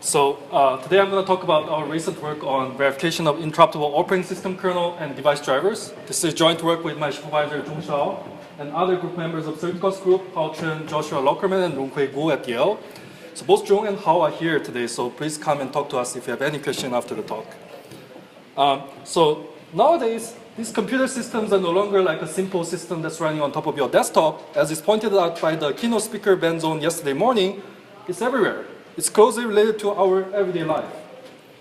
Today I'm going to talk about our recent work on verification of interruptible operating system kernel and device drivers. This is joint work with my supervisor Zhong Xiao and other group members of Certicos group, Hao Chen, Joshua Lockerman, and Ronghui Gu at Yale. So both Zhong and Hao are here today, so please come and talk to us if you have any question after the talk. So nowadays, these computer systems are no longer like a simple system that's running on top of your desktop. As is pointed out by the keynote speaker Ben Zone yesterday morning, it's everywhere. It's closely related to our everyday life.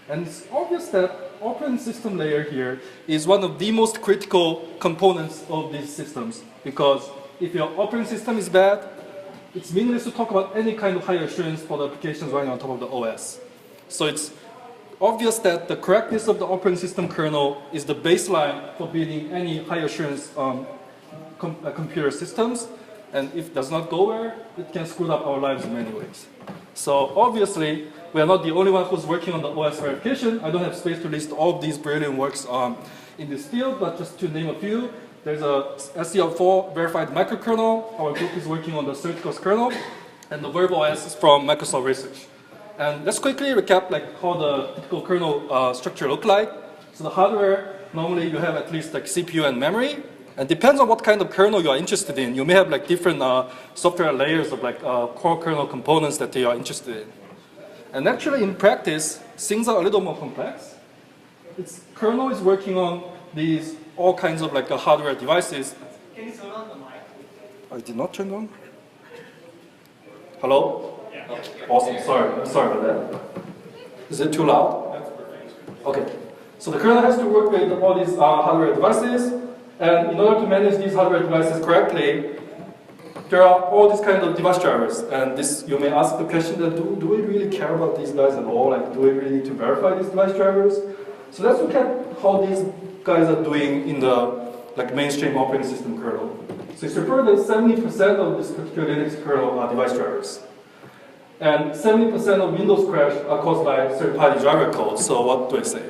And it's obvious that operating system layer here is one of the most critical components of these systems, because if your operating system is bad, it's meaningless to talk about any kind of high assurance for the applications running on top of the OS. So it's obvious that the correctness of the operating system kernel is the baseline for building any high assurance computer systems. And if it does not go well, it can screw up our lives in many ways. So obviously, we are not the only one who's working on the OS verification. I don't have space to list all of these brilliant works in this field, but just to name a few, there's a SCL4 verified microkernel. Our group is working on the Certicos kernel, and the Verb OS is from Microsoft Research. And let's quickly recap like how the typical kernel structure look like. So the hardware, normally you have at least like CPU and memory. And depends on what kind of kernel you are interested in. You may have like different software layers of like core kernel components that you are interested in. And actually in practice, things are a little more complex. Kernel is working on these all kinds of like hardware devices. Can you turn on the mic? I did not turn on. Hello? Yeah. Awesome. Sorry about that. Is it too loud? That's perfect. Okay. So the kernel has to work with all these hardware devices. And in order to manage these hardware devices correctly, there are all these kind of device drivers. And this, you may ask the question that do we really care about these guys at all? Like, do we really need to verify these device drivers? So let's look at how these guys are doing in the like mainstream operating system kernel. So it's reported that 70% of this particular Linux kernel are device drivers. And 70% of Windows crash are caused by third-party driver code. So what do I say?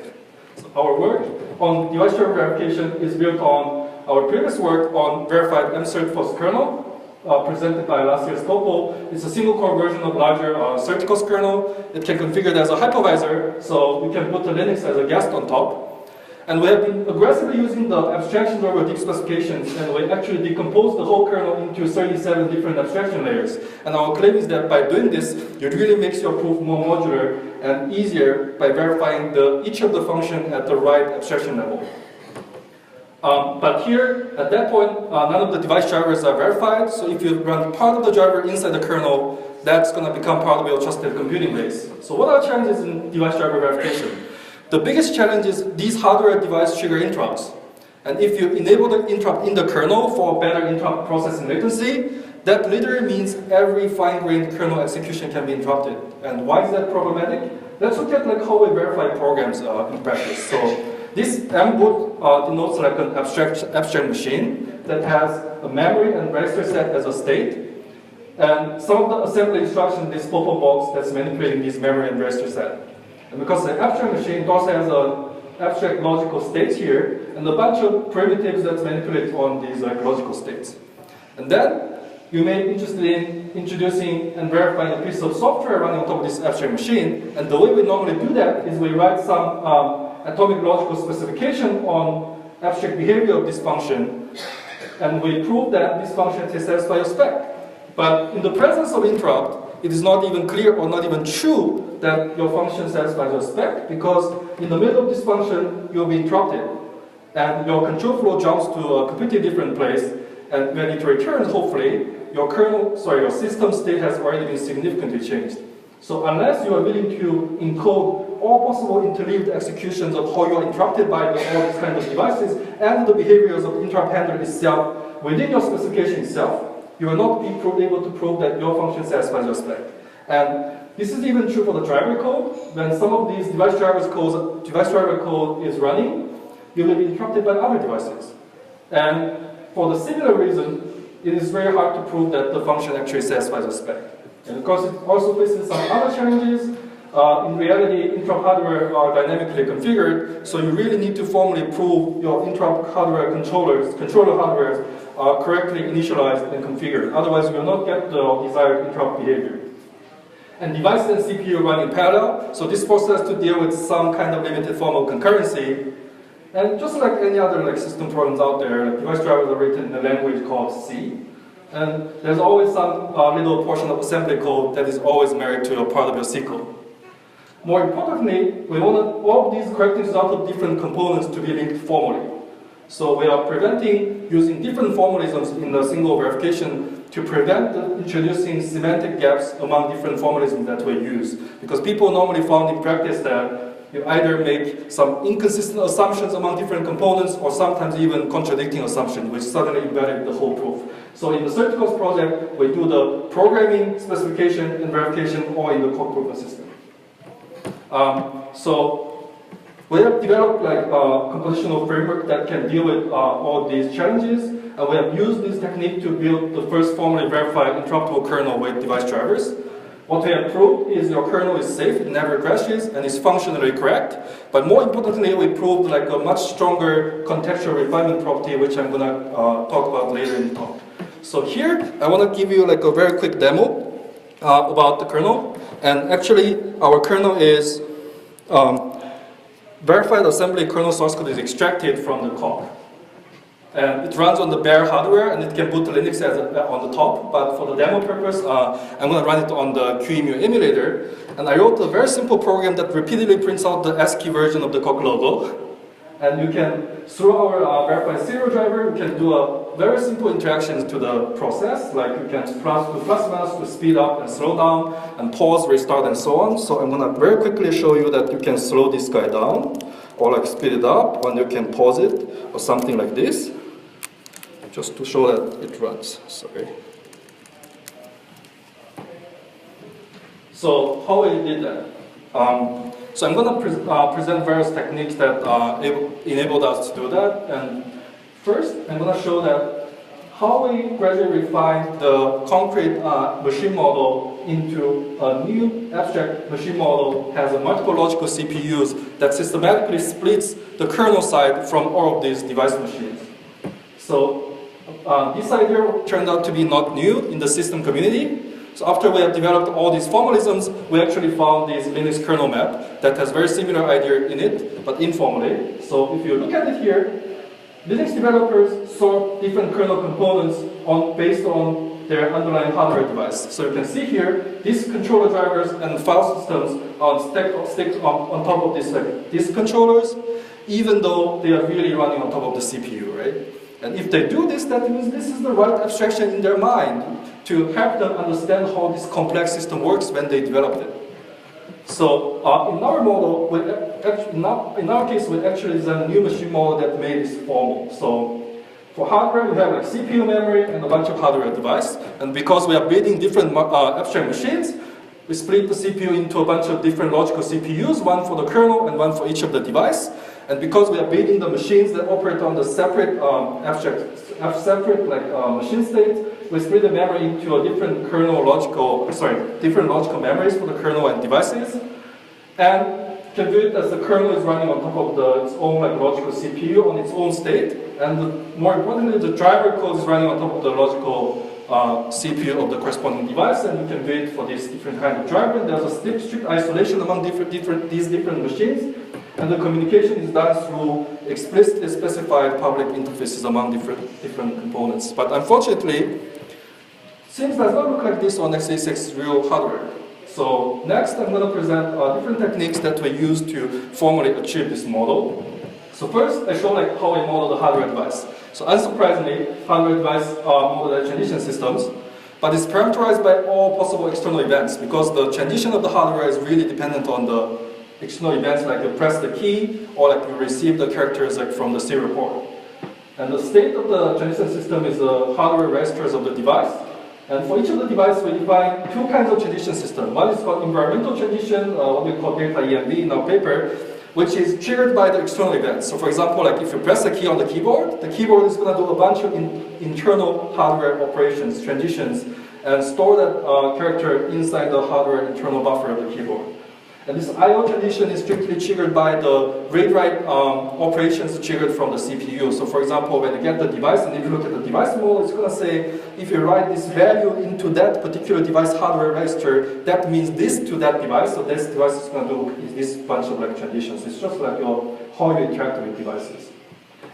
So our work on device driver verification is built on our previous work on verified mCert kernel, presented by last year's Topo. It's a single core version of larger Certicos kernel. It can configure as a hypervisor, so we can put the Linux as a guest on top. And we have been aggressively using the abstractions over deep specifications, and we actually decompose the whole kernel into 37 different abstraction layers. And our claim is that by doing this, it really makes your proof more modular and easier by verifying each of the function at the right abstraction level. But here, at that point, none of the device drivers are verified. So if you run part of the driver inside the kernel, that's going to become part of your trusted computing base. So what are challenges in device driver verification? The biggest challenge is these hardware device trigger interrupts. And if you enable the interrupt in the kernel for better interrupt processing latency, that literally means every fine-grained kernel execution can be interrupted. And why is that problematic? Let's look at like how we verify programs in practice. So this mboot denotes like an abstract machine that has a memory and register set as a state. And some of the assembly instructions in this pop-up box that's manipulating this memory and register set. And because the abstract machine it also has an abstract logical states here, and a bunch of primitives that's manipulated on these like logical states. And then you may be interested in introducing and verifying a piece of software running on top of this abstract machine. And the way we normally do that is we write some atomic logical specification on abstract behavior of this function, and we prove that this function satisfies your spec. But in the presence of interrupt, it is not even clear or not even true that your function satisfies your spec, because in the middle of this function, you'll be interrupted. And your control flow jumps to a completely different place, and when it returns, hopefully, your system state has already been significantly changed. So unless you are willing to encode all possible interleaved executions of how you are interrupted by all these kinds of devices and the behaviors of the interrupt handler itself within your specification itself, you will not be able to prove that your function satisfies your spec. And this is even true for the driver code. When some of these device driver code is running, you will be interrupted by other devices. And for the similar reason, it is very hard to prove that the function actually satisfies the spec. And of course, it also faces some other challenges. In reality, interrupt hardware are dynamically configured, so you really need to formally prove your interrupt hardware controller hardware are correctly initialized and configured. Otherwise, you will not get the desired interrupt behavior. and device and CPU run in parallel. So this forces us to deal with some kind of limited form of concurrency. And just like any other system programs out there, device drivers are written in a language called C. And there's always some little portion of assembly code that is always married to a part of your C code. More importantly, we want all of these characteristics out of different components to be linked formally. So we are preventing using different formalisms in the single verification to prevent introducing semantic gaps among different formalisms that we use. Because people normally found in practice that you either make some inconsistent assumptions among different components or sometimes even contradicting assumptions, which suddenly invalidate the whole proof. So in the Certicals project, we do the programming, specification, and verification all in the code proof system. So we have developed a compositional framework that can deal with all these challenges, and we have used this technique to build the first formally verified interruptible kernel with device drivers. What we have proved is your kernel is safe, it never crashes, and is functionally correct. But more importantly, we proved a much stronger contextual refinement property, which I'm going to talk about later in the talk. So here, I want to give you a very quick demo about the kernel. And actually, our kernel is verified assembly kernel source code is extracted from the core. And it runs on the bare hardware, and it can boot Linux on the top. But for the demo purpose, I'm going to run it on the QEMU emulator. And I wrote a very simple program that repeatedly prints out the ASCII version of the Coq logo. And you can, through our verified serial driver, you can do a very simple interactions to the process. Like you can do plus minus to speed up and slow down, and pause, restart, and so on. So I'm going to very quickly show you that you can slow this guy down, or speed it up, or you can pause it, or something like this. Just to show that it runs, sorry. So how we did that? So I'm going to present various techniques that enabled us to do that. And first, I'm going to show that how we gradually refine the concrete machine model into a new abstract machine model has a multiple logical CPUs that systematically splits the kernel side from all of these device machines. So this idea turned out to be not new in the system community. So after we have developed all these formalisms, we actually found this Linux kernel map that has very similar idea in it, but informally. So if you look at it here, Linux developers sort different kernel components based on their underlying hardware device. So you can see here, these controller drivers and file systems are stacked on top of these controllers, even though they are really running on top of the CPU, right? And if they do this, that means this is the right abstraction in their mind to help them understand how this complex system works when they developed it. So in our model, in our case, we actually designed a new machine model that made this formal. So for hardware, we have CPU memory and a bunch of hardware device. And because we are building different abstract machines, we split the CPU into a bunch of different logical CPUs, one for the kernel and one for each of the device. And because we are building the machines that operate on the separate machine state, we split the memory into a different different logical memories for the kernel and devices, and can view it as the kernel is running on top of its own logical CPU on its own state, and more importantly, the driver code is running on top of the logical CPU of the corresponding device, and you can view it for this different kind of driver. And there's a strict isolation among these different machines. And the communication is done through explicitly specified public interfaces among different components. But unfortunately, things does not look like this on x86 real hardware. So next, I'm going to present different techniques that we use to formally achieve this model. So first, I show how we model the hardware device. So unsurprisingly, hardware device are modeled as transition systems, but it's parameterized by all possible external events because the transition of the hardware is really dependent on the external events, like you press the key or you receive the characters from the serial port. And the state of the transition system is the hardware registers of the device. And for each of the devices, we define two kinds of transition system. One is called environmental transition, what we call delta EMB in our paper, which is triggered by the external events. So for example, if you press the key on the keyboard is going to do a bunch of internal hardware operations, transitions, and store that character inside the hardware internal buffer of the keyboard. And this I/O transition is strictly triggered by the read-write operations triggered from the CPU. So for example, when you get the device, and if you look at the device model, it's going to say, if you write this value into that particular device hardware register, that means this to that device. So this device is going to do this bunch of like transitions. It's just like how you interact with devices.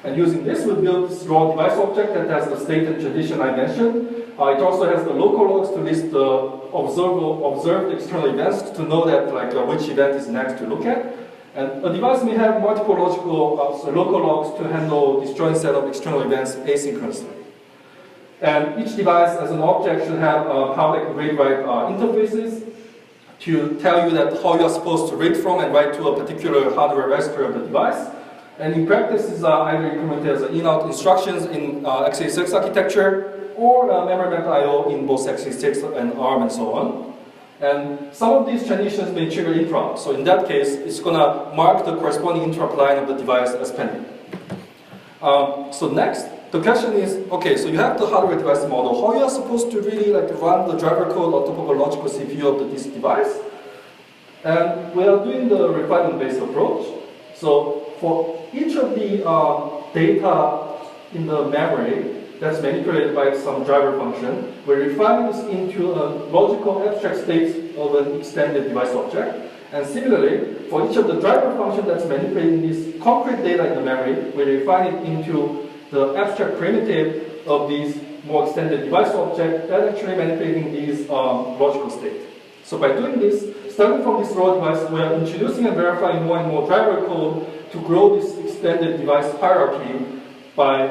And using this, we build this raw device object that has the state and transition I mentioned. It also has the local logs to list the observed external events to know that which event is next to look at. And a device may have multiple local logs to handle disjoint set of external events asynchronously. And each device as an object should have public read-write interfaces to tell you that how you are supposed to read from and write to a particular hardware register of the device. And in practice, is either implemented as in-out instructions in x86 architecture or memory mapped I/O in both x86 and ARM and so on. And some of these transitions may trigger interrupt. So in that case, it's going to mark the corresponding interrupt line of the device as pending. So next, the question is, okay, so you have the hardware device model. How you are supposed to really run the driver code on top of a logical CPU of this device? And we are doing the refinement-based approach. So for each of the data in the memory that's manipulated by some driver function, we refine this into a logical abstract state of an extended device object. And similarly, for each of the driver function that's manipulating this concrete data in the memory, we refine it into the abstract primitive of these more extended device object that actually manipulating these logical state. So by doing this, starting from this raw device, we are introducing and verifying more and more driver code to grow this extended device hierarchy by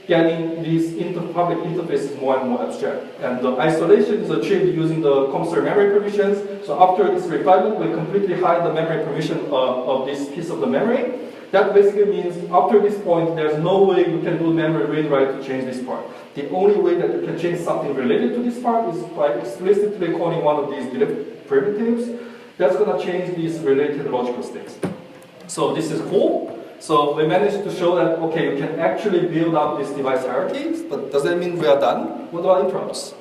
getting these public interfaces more and more abstract. And the isolation is achieved using the compositional memory permissions. So after this refinement, we completely hide the memory permission of this piece of the memory. That basically means after this point, there's no way you can do memory read-write to change this part. The only way that you can change something related to this part is by explicitly calling one of these delete primitives. That's going to change these related logical states. So this is cool. So we managed to show that, okay, you can actually build up this device hierarchy, but does that mean we are done? What about interrupts?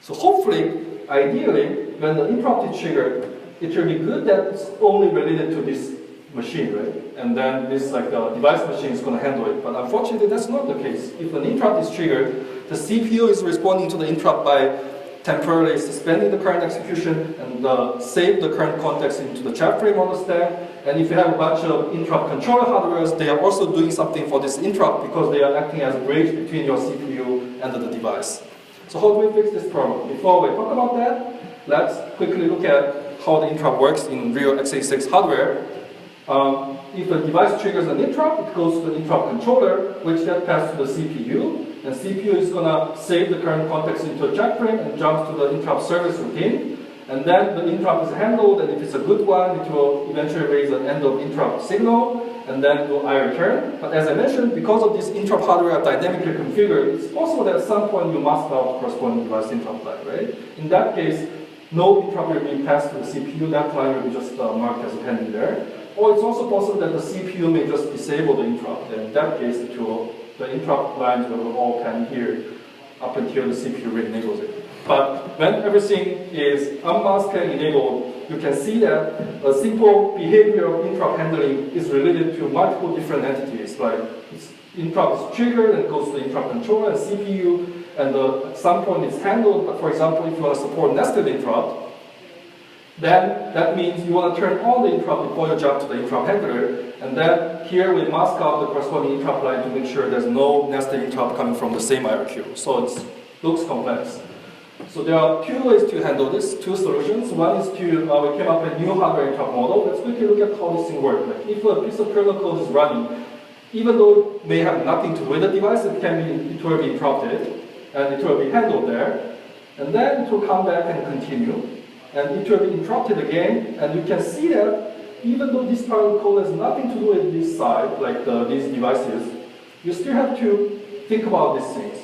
So hopefully, ideally, when the interrupt is triggered, it will be good that it's only related to this machine, right? And then this device machine is going to handle it. But unfortunately, that's not the case. If an interrupt is triggered, the CPU is responding to the interrupt by temporarily suspending the current execution and save the current context into the chat frame on the stack. And if you have a bunch of interrupt controller hardwares, they are also doing something for this interrupt because they are acting as a bridge between your CPU and the device. So how do we fix this problem? Before we talk about that, let's quickly look at how the interrupt works in real x86 hardware. If a device triggers an interrupt, it goes to the interrupt controller, which then passes to the CPU. And CPU is going to save the current context into a check frame and jumps to the interrupt service routine. And then the interrupt is handled, and if it's a good one, it will eventually raise an end of interrupt signal, and then do I return. But as I mentioned, because of this interrupt hardware are dynamically configured, it's possible that at some point you must out corresponding device interrupt line, right? In that case, no interrupt will be passed to the CPU. That line will be just marked as a pending there. Or it's also possible that the CPU may just disable the interrupt. And in that case, the interrupt lines will all pen here up until the CPU re-enables it. But when everything is unmasked and enabled, you can see that a simple behavior of interrupt handling is related to multiple different entities. Like interrupt is triggered and goes to the interrupt controller and CPU, and at some point it's handled. But for example, if you want to support nested interrupt, then that means you want to turn on the interrupt before you jump to the interrupt handler. And then here we mask out the corresponding interrupt line to make sure there's no nested interrupt coming from the same IRQ. So it looks complex. So there are two ways to handle this, two solutions. One is we came up with a new hardware interrupt model. Let's quickly look at how this thing works. Like if a piece of kernel code is running, even though it may have nothing to do with the device, it will be interrupted, and it will be handled there. And then it will come back and continue. And it will be interrupted again, and you can see that even though this part of the code has nothing to do with this side, like these devices, you still have to think about these things.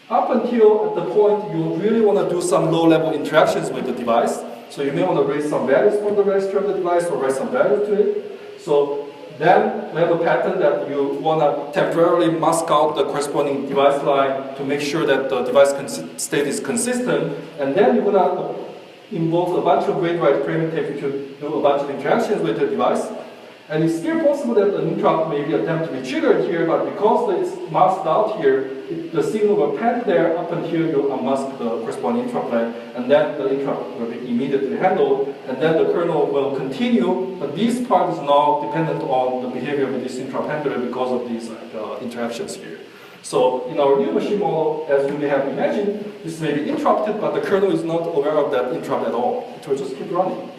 Up until at the point you really want to do some low-level interactions with the device, so you may want to raise some values from the register of the device or write some value to it. So then we have a pattern that you want to temporarily mask out the corresponding device line to make sure that the device state is consistent, and then you're going to involves a bunch of read-write primitives to do a bunch of interactions with the device. And it's still possible that an interrupt may be attempted to be triggered here, but because it's masked out here, the signal will pen there up until you unmask the corresponding interrupt line, and then the interrupt will be immediately handled, and then the kernel will continue, but this part is now dependent on the behavior of this interrupt handler because of these interactions here. So in our new machine model, as you may have imagined, this may be interrupted, but the kernel is not aware of that interrupt at all. It will just keep running.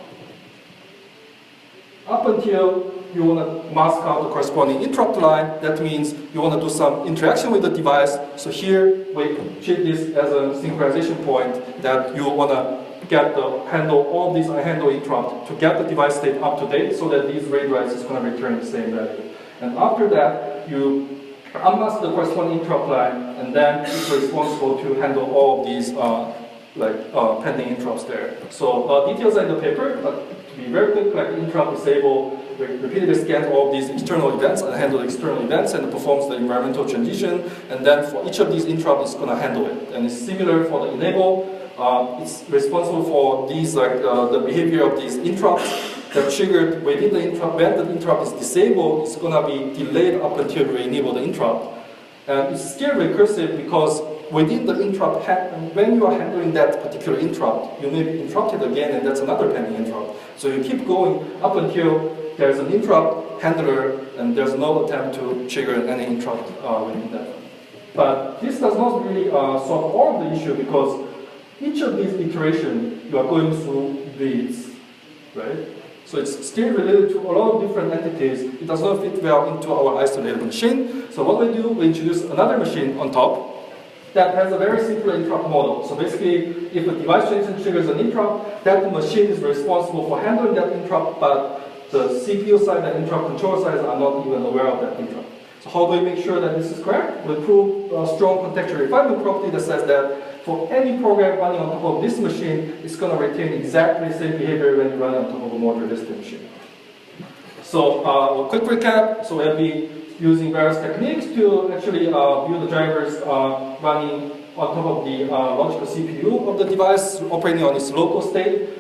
Up until you want to mask out the corresponding interrupt line, that means you want to do some interaction with the device. So here we treat this as a synchronization point that you want to get the handle all these unhandled interrupts to get the device state up to date so that these read writes is going to return the same value. And after that, you unmask the corresponding interrupt line, and then it's responsible to handle all of these pending interrupts there. So details are in the paper, but to be very quick, like interrupt disable, repeatedly scans all of these external events and handle external events and performs the environmental transition, and then for each of these interrupts, it's going to handle it. And it's similar for the enable. It's responsible for these the behavior of these interrupts that triggered within the interrupt. When the interrupt is disabled, it's going to be delayed up until you enable the interrupt. And it's still recursive because within the interrupt, when you are handling that particular interrupt, you may be interrupted again, and that's another pending interrupt. So you keep going up until there's an interrupt handler, and there's no attempt to trigger any interrupt within that. But this does not really solve all of the issue because each of these iterations you are going through these, right? So it's still related to a lot of different entities. It does not fit well into our isolated machine. So what we do, we introduce another machine on top that has a very simple interrupt model. So basically, if a device transition triggers an interrupt, that machine is responsible for handling that interrupt, but the CPU side and interrupt controller sides are not even aware of that interrupt. So how do we make sure that this is correct? We prove a strong contextual refinement property that says that for any program running on top of this machine, it's going to retain exactly the same behavior when you run on top of a more realistic machine. So a quick recap. So we'll be using various techniques to actually view the drivers running on top of the logical CPU of the device, operating on its local state.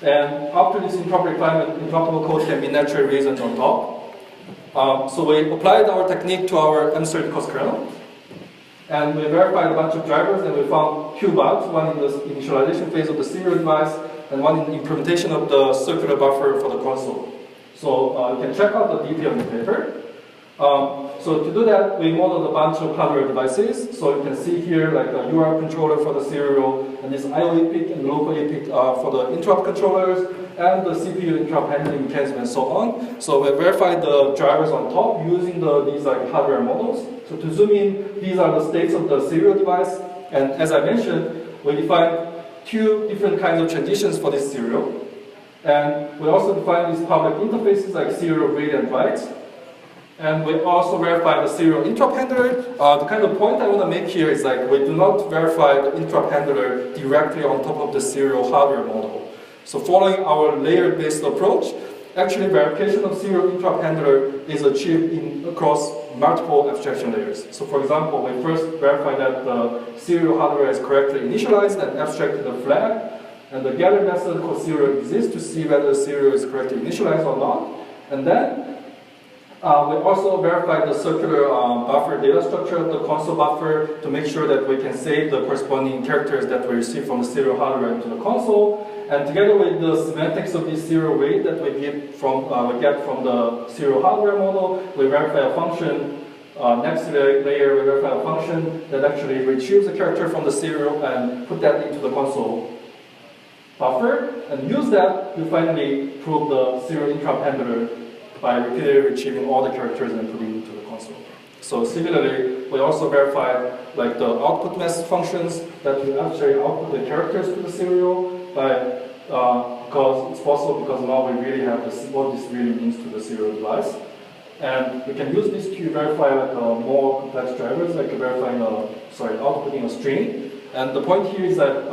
And after this interrupt refinement, interruptible code can be naturally reasoned on top. So we applied our technique to our M30 cost kernel. And we verified a bunch of drivers, and we found two bugs, one in the initialization phase of the serial device, and one in the implementation of the circular buffer for the console. So you can check out the detail in the paper. So to do that, we modeled a bunch of hardware devices. So you can see here like a UART controller for the serial, and this IO EPIC and local EPIC for the interrupt controllers, and the CPU interrupt handling mechanism and so on. So we verified the drivers on top using these hardware models. So to zoom in, these are the states of the serial device. And as I mentioned, we defined two different kinds of transitions for this serial. And we also defined these public interfaces like serial read and write. And we also verify the serial interrupt handler. The kind of point I want to make here is like we do not verify the interrupt handler directly on top of the serial hardware model. So following our layer-based approach, actually verification of serial interrupt handler is achieved across multiple abstraction layers. So for example, we first verify that the serial hardware is correctly initialized and abstracted the flag. And the gather method called serial exists to see whether the serial is correctly initialized or not. And then we also verified the circular buffer data structure of the console buffer to make sure that we can save the corresponding characters that we receive from the serial hardware to the console. And together with the semantics of this serial weight that we get from the serial hardware model, we verify a function. Next layer, we verify a function that actually retrieves a character from the serial and put that into the console buffer. And use that to finally prove the serial interrupt handler by repeatedly retrieving all the characters and putting it into the console. So similarly, we also verified like the output message functions that will actually output the characters to the serial because it's possible because now we really have what this really means to the serial device. And we can use this to verify like more complex drivers, like outputting a string. And the point here is that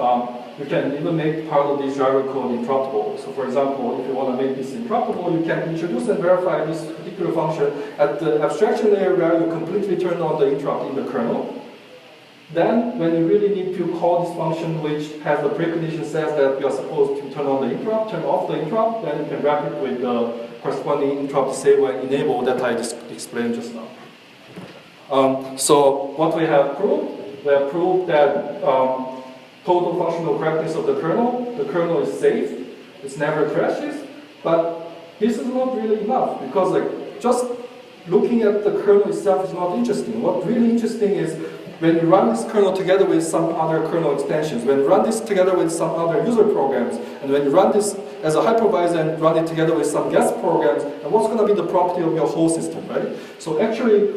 you can even make part of this driver code interruptible. So for example, if you want to make this interruptible, you can introduce and verify this particular function at the abstraction layer where you completely turn on the interrupt in the kernel. Then, when you really need to call this function, which has the precondition says that you are supposed to turn on the interrupt, turn off the interrupt, then you can wrap it with the corresponding interrupt disable and enable that I just explained just now. So, what we have proved that total functional correctness of the kernel is safe, it never crashes, but this is not really enough, because like just looking at the kernel itself is not interesting. What really interesting is when you run this kernel together with some other kernel extensions, when you run this together with some other user programs, and when you run this as a hypervisor and run it together with some guest programs, and what's going to be the property of your whole system, right? So actually,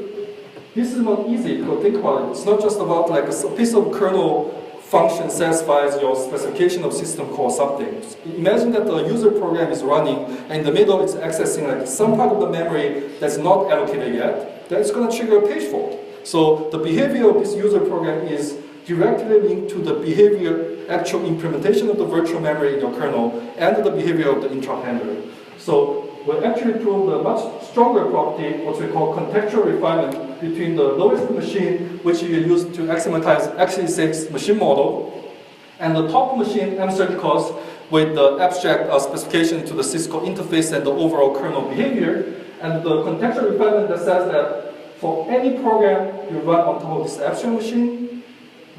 this is not easy, because think about it. It's not just about like a piece of kernel function satisfies your specification of system call something. Imagine that the user program is running, and in the middle it's accessing like some part of the memory that's not allocated yet, then it's going to trigger a page fault. So the behavior of this user program is directly linked to the behavior, actual implementation of the virtual memory in your kernel, and the behavior of the interrupt handler. So we actually proved a much stronger property, what we call contextual refinement, between the lowest machine, which you use to axiommatize x86 machine model, and the top machine, M30cos, with the abstract specification to the Cisco interface and the overall kernel behavior. And the contextual refinement that says that for any program you run on top of this abstract machine,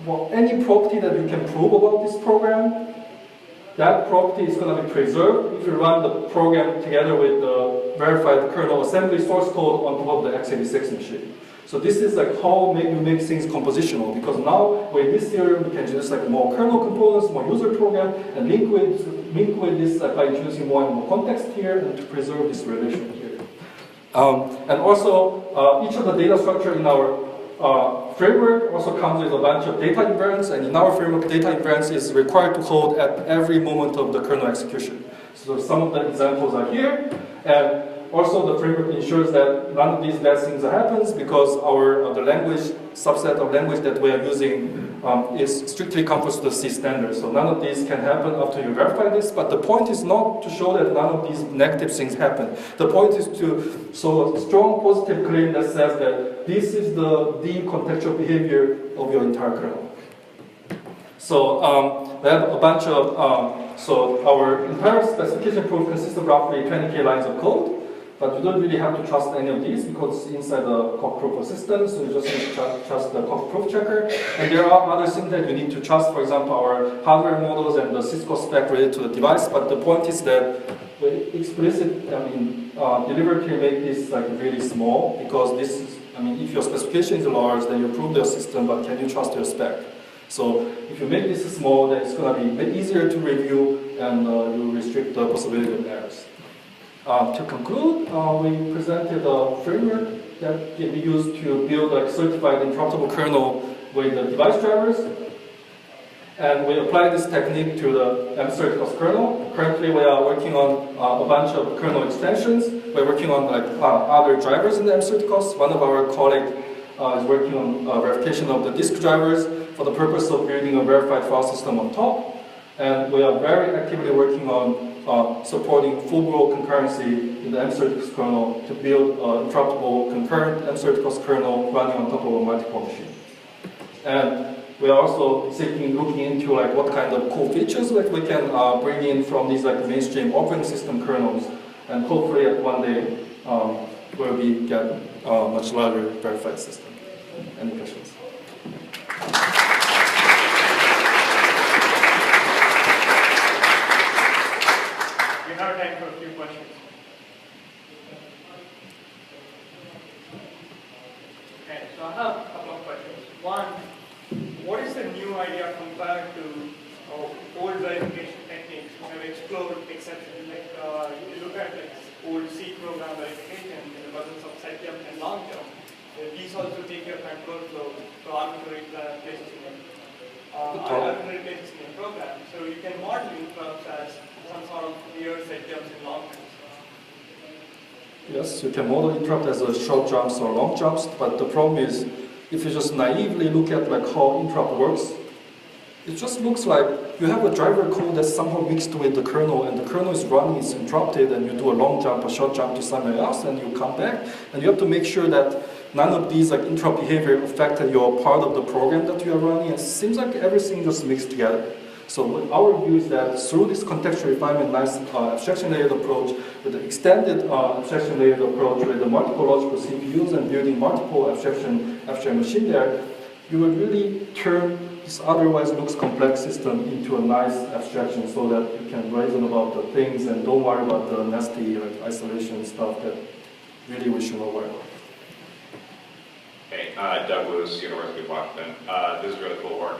for any property that you can prove about this program, that property is going to be preserved if you run the program together with the verified kernel assembly source code on top of the x86 machine. So this is like how you make things compositional, because now with this theorem we can just like more kernel components, more user program, and link with this by introducing more and more context here and to preserve this relation here. And also each of the data structure in our framework also comes with a bunch of data invariants, and in our framework, data invariance is required to hold at every moment of the kernel execution. So some of the examples are here, and also the framework ensures that none of these bad things happens, because the language subset of language that we are using is strictly conforms to the C standard. So none of these can happen after you verify this, but the point is not to show that none of these negative things happen. The point is to show a strong positive claim that says that this is the contextual behavior of your entire kernel. So we have a bunch of, so our entire specification proof consists of roughly 20K lines of code. But you don't really have to trust any of these because it's inside the cock proof system, so you just need to trust the cock proof checker. And there are other things that you need to trust, for example, our hardware models and the Cisco spec related to the device. But the point is that we deliberately make this like really small, because this is, if your specification is large, then you prove your system, but can you trust your spec? So if you make this small, then it's going to be a bit easier to review, and you restrict the possibility of errors. To conclude, we presented a framework that can be used to build a certified interruptible kernel with the device drivers. And we apply this technique to the M30cos kernel. Currently, we are working on a bunch of kernel extensions. We're working on other drivers in the M30cos. One of our colleagues is working on verification of the disk drivers for the purpose of building a verified file system on top. And we are very actively working on supporting full-blow concurrency in the M30cos kernel to build an interruptible concurrent M30cos kernel running on top of a multiple machine. And we are also looking into what kind of cool features we can bring in from these mainstream operating system kernels, and hopefully at one day where we get a much larger verified system. Any questions? We have time for a few questions. Okay, so I have a couple of questions. One, what is the new idea compared to old verification techniques that have explored exceptions? You look at old C program verification in the presence of set jump and long jump. These also take your control flow to arbitrary places in the program. So you can model interrupts as some sort of weird set jumps and long jumps. Yes, you can model interrupt as a short jumps or long jumps, but the problem is if you just naively look at how interrupt works, it just looks like you have a driver code that's somehow mixed with the kernel, and the kernel is running, it's interrupted, and you do a long jump, a short jump to somewhere else, and you come back, and you have to make sure that none of these like interrupt behavior affected your part of the program that you are running. It seems like everything just mixed together. So our view is that through this contextual refinement, nice abstraction layered approach, with the extended abstraction layered approach, with the multiple logical CPUs and building multiple abstraction machine there, you will really turn this otherwise looks complex system into a nice abstraction so that you can reason about the things and don't worry about the nasty like, isolation stuff that really we should not worry about. Hey, Doug Lewis, University of Washington. This is really cool work.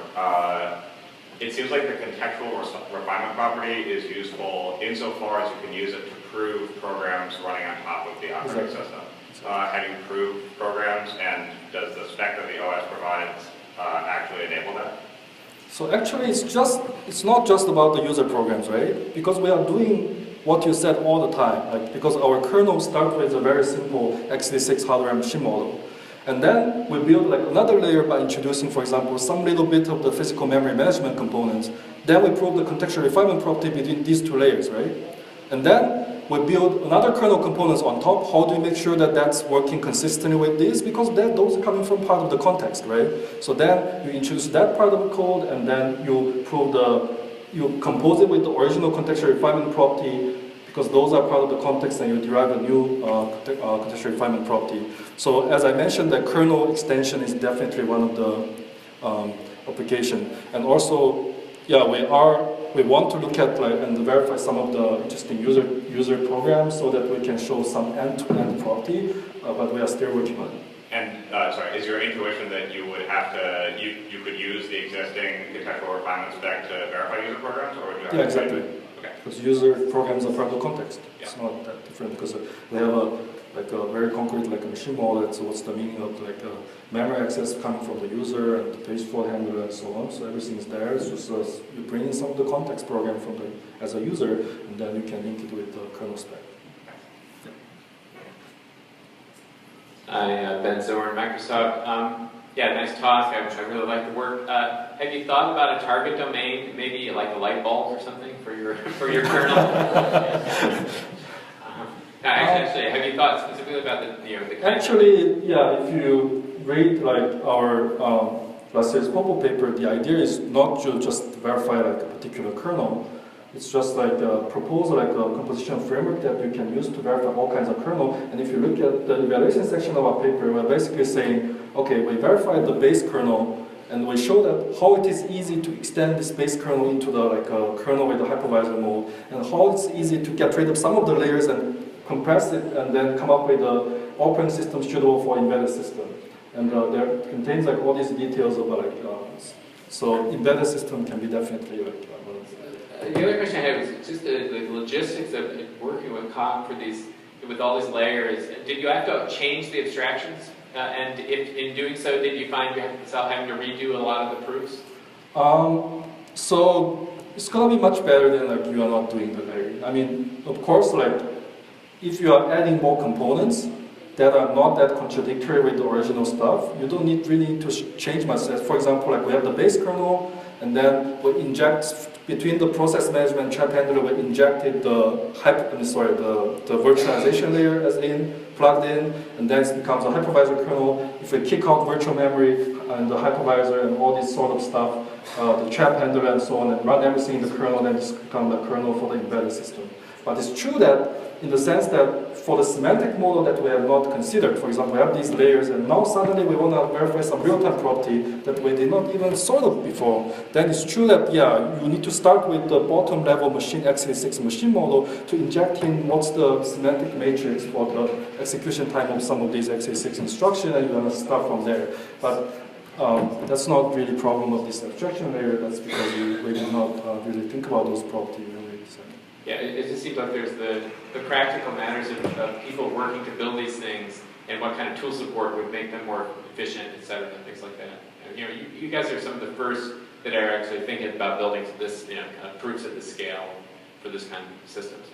It seems like the contextual refinement property is useful insofar as you can use it to prove programs running on top of the operating system. Have you proved programs, and does the spec that the OS provides actually enable that? So actually it's not just about the user programs, right? Because we are doing what you said all the time, like because our kernel starts with a very simple x86 hardware machine model. And then we build like another layer by introducing, for example, some little bit of the physical memory management components. Then we prove the contextual refinement property between these two layers, right? And then we build another kernel components on top. How do we make sure that that's working consistently with this? Because those are coming from part of the context, right? So then you introduce that part of the code, and then you prove you compose it with the original contextual refinement property, because those are part of the context, and you derive a new contextual refinement property. So as I mentioned, the kernel extension is definitely one of the application. And also, yeah, we want to look at and verify some of the interesting user programs so that we can show some end-to-end property, but we are still working on it. And sorry, is your intuition that you would have to, you could use the existing contextual refinement spec to verify user programs, or would you have Yeah, exactly. Because user programs are part of the context. Yeah. It's not that different because we have a very concrete like a machine model. So what's the meaning of like memory access coming from the user and the page fault handler and so on. So everything is there. It's just you bring in some of the context program from as a user, and then you can link it with the kernel spec. Hi, Ben Zorn, Microsoft. Yeah, nice talk. I really like the work. Have you thought about a target domain, maybe like a light bulb or something for your kernel? Actually, have you thought specifically about the kind Actually, yeah. If you read like our last year's Popo paper, the idea is not to just verify like a particular kernel. It's just like a proposal, like a compositional framework that you can use to verify all kinds of kernel. And if you look at the evaluation section of our paper, we're basically saying, okay, we verified the base kernel, and we show that how it is easy to extend this base kernel into the kernel with the hypervisor mode, and how it's easy to get rid of some of the layers and compress it, and then come up with an operating system suitable for embedded system. And there contains like all these details about so embedded system can be definitely like. The other question I have is just the logistics of working with COG for these, with all these layers. Did you have to change the abstractions? And if in doing so, did you find yourself having to redo a lot of the proofs? So it's gonna be much better than like you are not doing the layering. I mean, of course, like if you are adding more components that are not that contradictory with the original stuff, you don't really need to change much. For example, like we have the base kernel, and then we inject between the process management trap handler, we injected the virtualization layer as plugged in, and then it becomes a hypervisor kernel. If we kick out virtual memory and the hypervisor and all this sort of stuff, the trap handler and so on, and run everything in the kernel, then just become the kernel for the embedded system. But it's true that in the sense that for the semantic model that we have not considered, for example, we have these layers, and now suddenly we want to verify some real-time property that we did not even sort of before, then it's true that, yeah, you need to start with the bottom level machine x86 machine model to inject in what's the semantic matrix for the execution time of some of these x86 instructions, and you're going to start from there. But that's not really a problem of this abstraction layer. That's because we did not really think about those properties really. So. Yeah, it just seems like there's the practical matters of people working to build these things and what kind of tool support would make them more efficient, et cetera, and things like that. And, you guys are some of the first that are actually thinking about building this, kind of proofs at this scale for this kind of systems.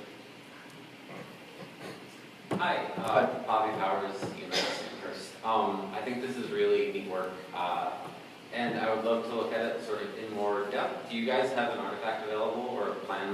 Hi, Bobby Powers, first. I think this is really neat work, and I would love to look at it sort of in more depth. Do you guys have an artifact available or a plan